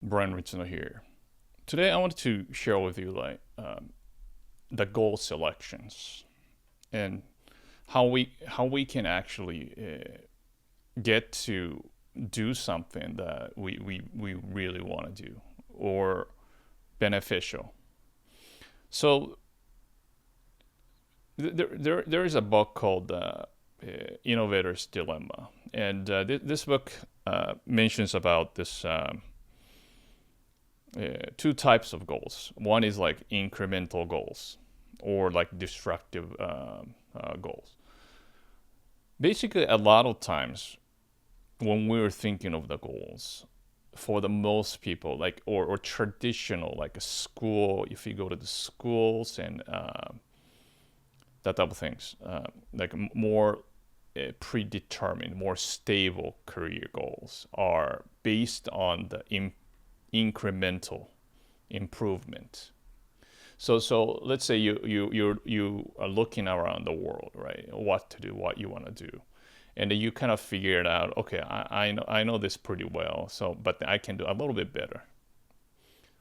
Brian Ritsuno here. Today I want to share with you the goal selections and how we can actually get to do something that we really want to do or beneficial. So there is a book called Innovator's Dilemma, and this book mentions about this. Two types of goals. One is like incremental goals or like disruptive goals. Basically, a lot of times when we're thinking of the goals, for the most people, like or traditional, like a school, if you go to the schools and that type of things, like more predetermined, more stable career goals are based on the incremental improvement. So let's say you are looking around the world, right? What to do, what you want to do, and then you kind of figure it out. Okay, I know this pretty well, so but I can do a little bit better.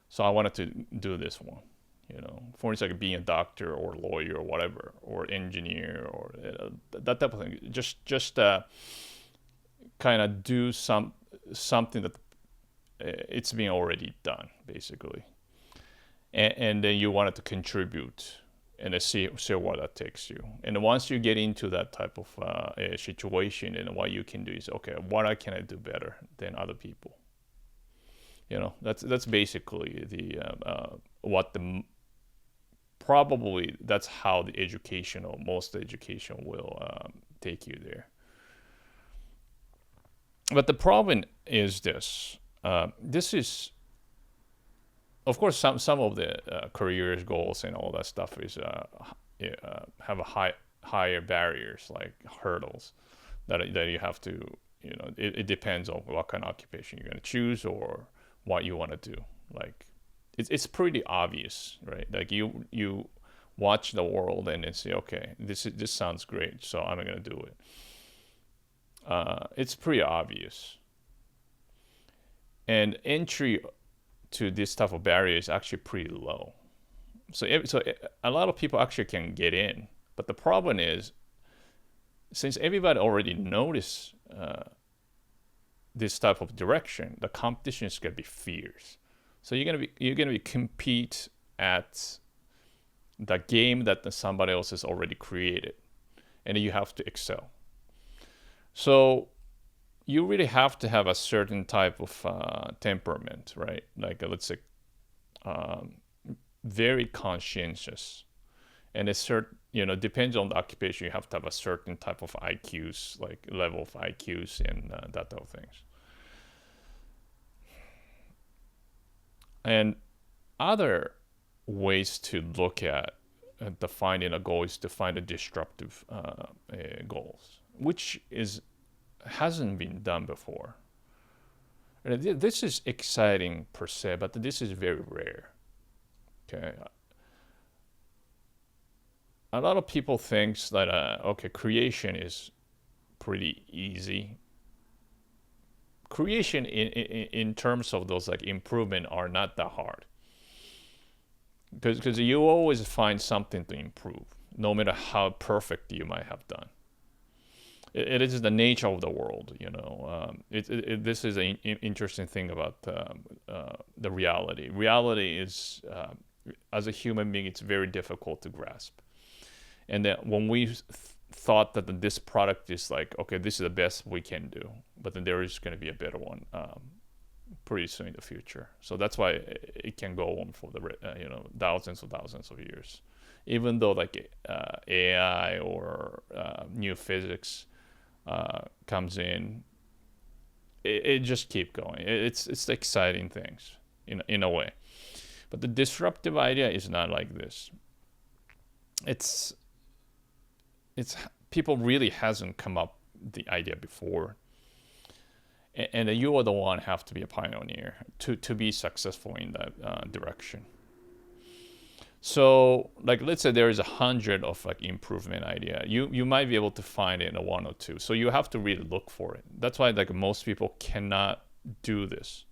So I wanted to do this one. For instance, like being a doctor or lawyer or whatever, or engineer or that type of thing. Just kind of do something that it's being already done basically, and then you wanted to contribute and then see where that takes you. And once you get into that type of situation, and what you can do is, okay, what can I do better than other people? That's basically the what the probably that's how the educational most education will take you there. But the problem is this. This is, of course, some of the careers goals and all that stuff is have a higher barriers, like hurdles that you have to. It depends on what kind of occupation you're going to choose or what you want to do. Like it's pretty obvious, right? Like you watch the world and then say, okay, this sounds great, so I'm going to do it. It's pretty obvious. And entry to this type of barrier is actually pretty low. So a lot of people actually can get in, but the problem is, since everybody already notice this type of direction, the competition is gonna be fierce. So you're gonna be compete at the game that somebody else has already created, and you have to excel. So you really have to have a certain type of temperament, right? Like let's say um, very conscientious, and a certain depends on the occupation. You have to have a certain type of IQs, like level of IQs and that type of things. And other ways to look at defining a goal is to find a disruptive goals, which is hasn't been done before. This is exciting per se, but this is very rare. Okay, a lot of people thinks that okay, creation is pretty easy. Creation in terms of those like improvement are not that hard, because you always find something to improve, no matter how perfect you might have done. It is the nature of the world. This is an interesting thing about the reality. Reality is, as a human being, it's very difficult to grasp. And that when we thought that this product is like, okay, this is the best we can do, but then there is going to be a better one pretty soon in the future. So that's why it can go on for the thousands of years, even though like AI or new physics comes in, it just keep going. It's exciting things in a way, but the disruptive idea is not like this. It's people really hasn't come up the idea before, and you are the one have to be a pioneer to be successful in that direction. So like let's say there is 100 of like improvement idea, you might be able to find it in a one or two, so you have to really look for it. That's why like most people cannot do this.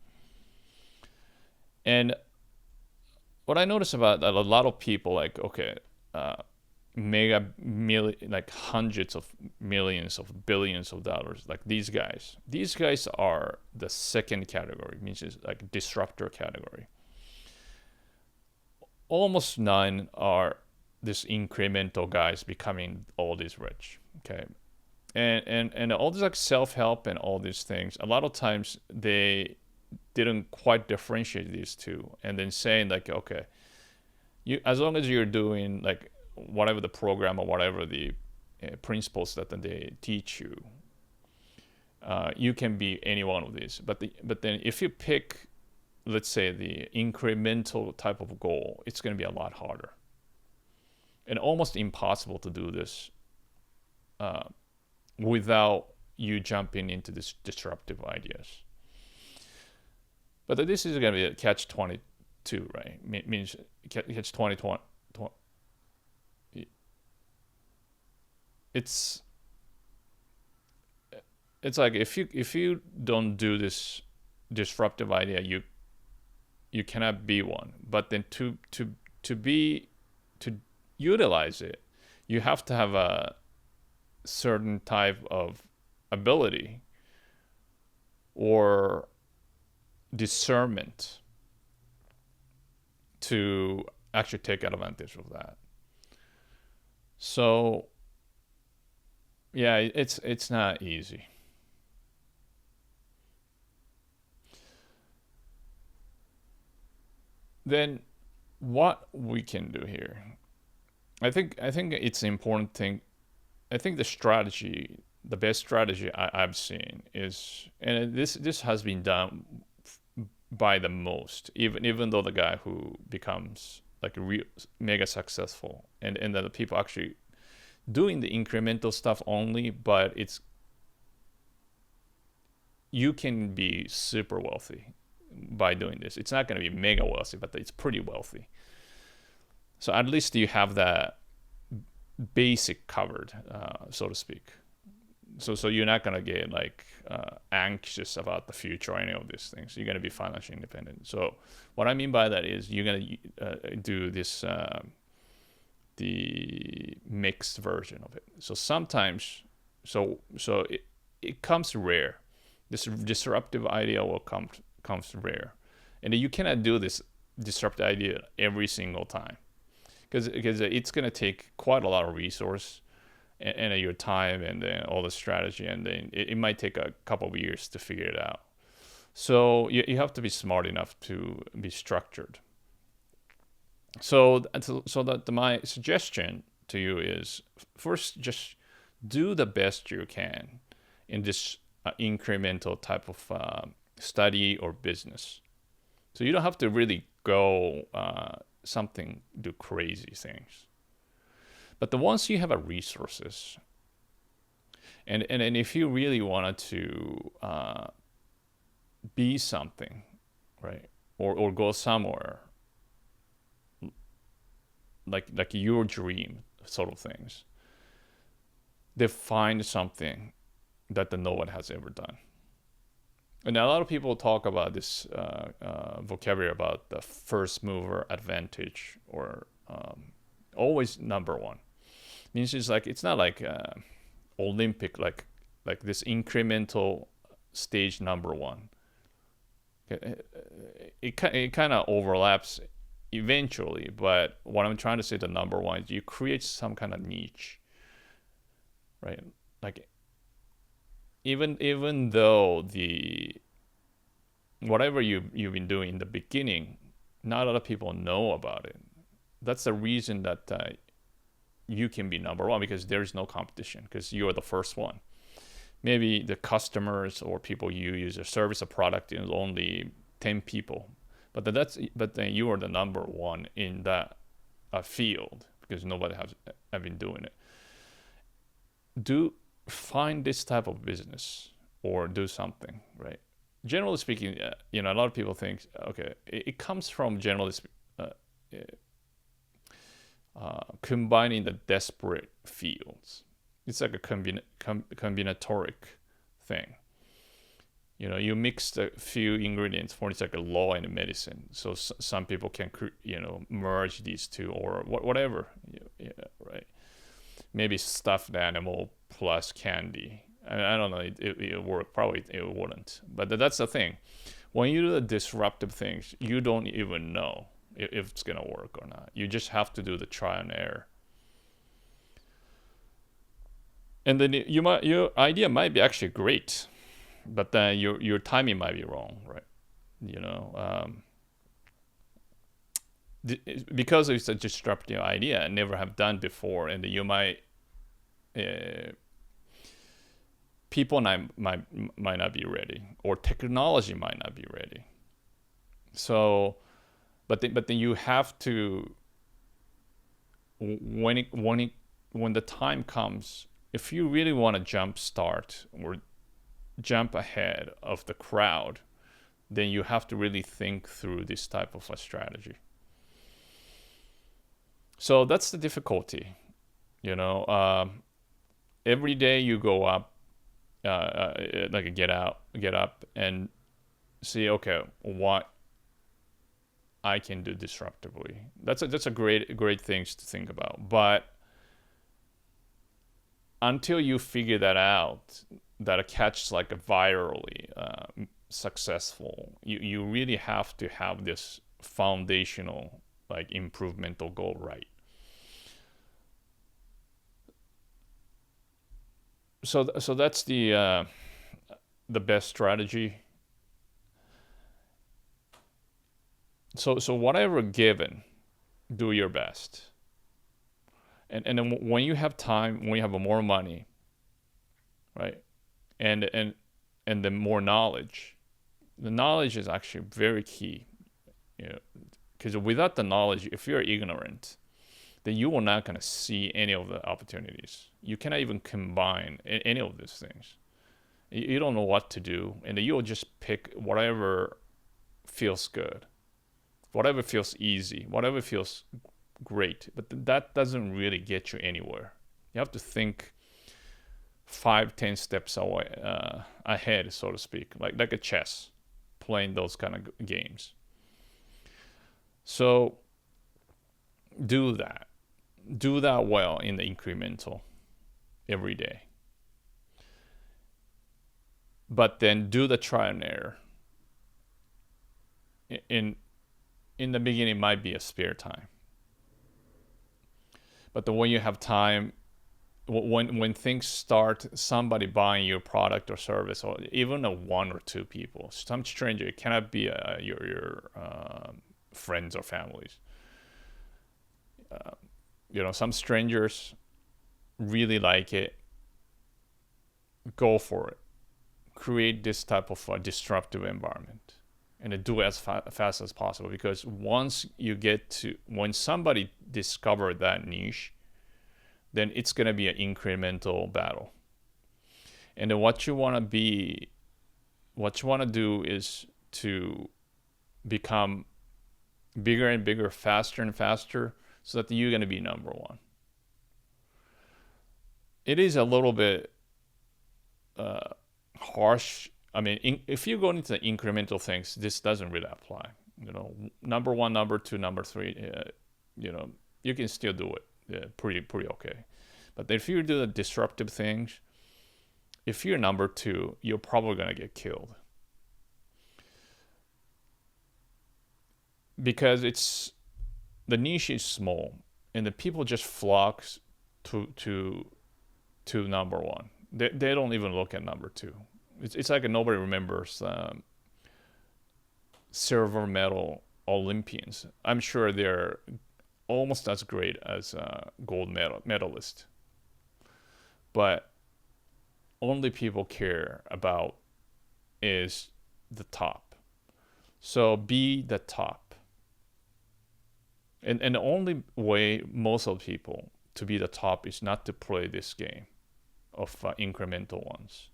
And what I notice about that, a lot of people like, okay, mega million, like hundreds of millions of billions of dollars, like these guys are the second category, means it's like disruptor category. Almost none are this incremental guys becoming all this rich. Okay. And all this like self-help and all these things, a lot of times they didn't quite differentiate these two, and then saying like, okay, you, as long as you're doing like whatever the program or whatever the principles that they teach you, you can be any one of these. But then if you pick, let's say, the incremental type of goal, it's going to be a lot harder and almost impossible to do this without you jumping into this disruptive ideas. But this is going to be a catch 22, right? Means catch 20. It's like if you don't do this disruptive idea, you cannot be one. But then to utilize it, you have to have a certain type of ability or discernment to actually take advantage of that. So yeah, it's not easy. Then what we can do here, I think it's an important thing. I think the best strategy I've seen is, and this has been done by the most, even though the guy who becomes like mega successful, and the people actually doing the incremental stuff only, but you can be super wealthy by doing this. It's not going to be mega wealthy, but it's pretty wealthy. So at least you have that basic covered, so to speak. So you're not gonna get like anxious about the future or any of these things. You're gonna be financially independent. So what I mean by that is you're gonna do this the mixed version of it. So sometimes, it comes rare. This disruptive idea comes rare, and you cannot do this disruptive idea every single time because it's gonna take quite a lot of resource and your time and then all the strategy, and then it might take a couple of years to figure it out. So you have to be smart enough to be structured. So that my suggestion to you is, first, just do the best you can in this incremental type of study or business. So you don't have to really go do crazy things. But once you have a resources, and if you really wanted to be something, right, or go somewhere, like your dream sort of things, define something that no one has ever done. And a lot of people talk about this vocabulary about the first mover advantage, or always number one. Means it's not like Olympic, like this incremental stage number one. It kind of overlaps eventually, but what I'm trying to say, the number one, is you create some kind of niche, right? Like even though whatever you've been doing in the beginning, not a lot of people know about it. That's the reason that you can be number one, because there is no competition, because you are the first one. Maybe the customers or people you use a service or product is only 10 people, but then you are the number one in that field, because nobody have been doing it. Find this type of business or do something, right? Generally speaking, a lot of people think, okay, it comes from generally combining the desperate fields. It's like a combinatoric thing. You mix a few ingredients for it's like a law in medicine. So some people can merge these two or whatever. Yeah, right. Maybe stuffed animal plus candy. I don't know. It work. Probably it wouldn't. But that's the thing. When you do the disruptive things, you don't even know if it's gonna work or not. You just have to do the trial and error. And then your idea might be actually great, but then your timing might be wrong, right? You know, because it's a disruptive idea and never have done before, and you might people might not be ready, or technology might not be ready. So, but then you have to when the time comes, if you really want to jump start or jump ahead of the crowd, then you have to really think through this type of a strategy. So that's the difficulty, every day you go up, like get up and see, okay, what I can do disruptively. That's a great things to think about. But until you figure that out, that a catch like a virally successful, you really have to have this foundational like improvemental goal right. So that's the best strategy. So whatever given, do your best. And then when you have time, when you have more money, right, and the more knowledge, the knowledge is actually very key. Because without the knowledge, if you're ignorant, then you are not going to see any of the opportunities. You cannot even combine any of these things. You don't know what to do, and you'll just pick whatever feels good, whatever feels easy, whatever feels great. But that doesn't really get you anywhere. You have to think 5-10 steps away, ahead, so to speak, like a chess, playing those kind of games. So do that well in the incremental every day. But then do the trial and error. In the beginning, might be a spare time. But then when you have time, when things start, somebody buying your product or service, or even one or two people, some stranger, it cannot be your friends or families. Some strangers really like it. Go for it. Create this type of disruptive environment, and do it as fast as possible. Because once when somebody discovered that niche, then it's going to be an incremental battle. And then what you want to do is to become bigger and bigger, faster and faster, so that you're going to be number one. It is a little bit harsh. I mean, if you go into the incremental things, this doesn't really apply. Number one, number two, number three, you can still do it pretty okay. But if you do the disruptive things, if you're number two, you're probably going to get killed. Because the niche is small, and the people just flock to number one. They don't even look at number two. It's like nobody remembers silver medal Olympians. I'm sure they're almost as great as gold medalist. But only people care about is the top. So be the top. And the only way most of people to be the top is not to play this game of incremental ones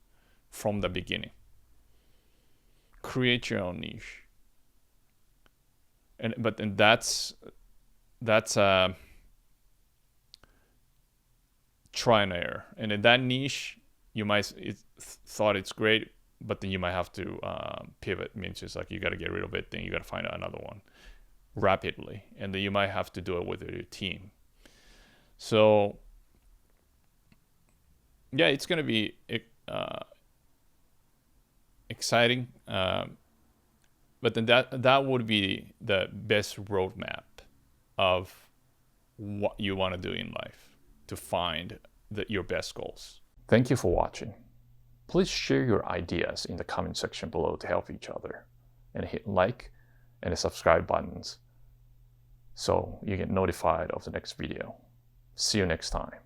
from the beginning. Create your own niche. But that's try and error. And in that niche, you might thought it's great, but then you might have to pivot, means just like you got to get rid of it, then you got to find another one rapidly, and then you might have to do it with your team. So yeah, it's going to be exciting, but then that would be the best roadmap of what you want to do in life to find your best goals. Thank you for watching. Please share your ideas in the comment section below to help each other, and hit like and the subscribe buttons so you get notified of the next video. See you next time.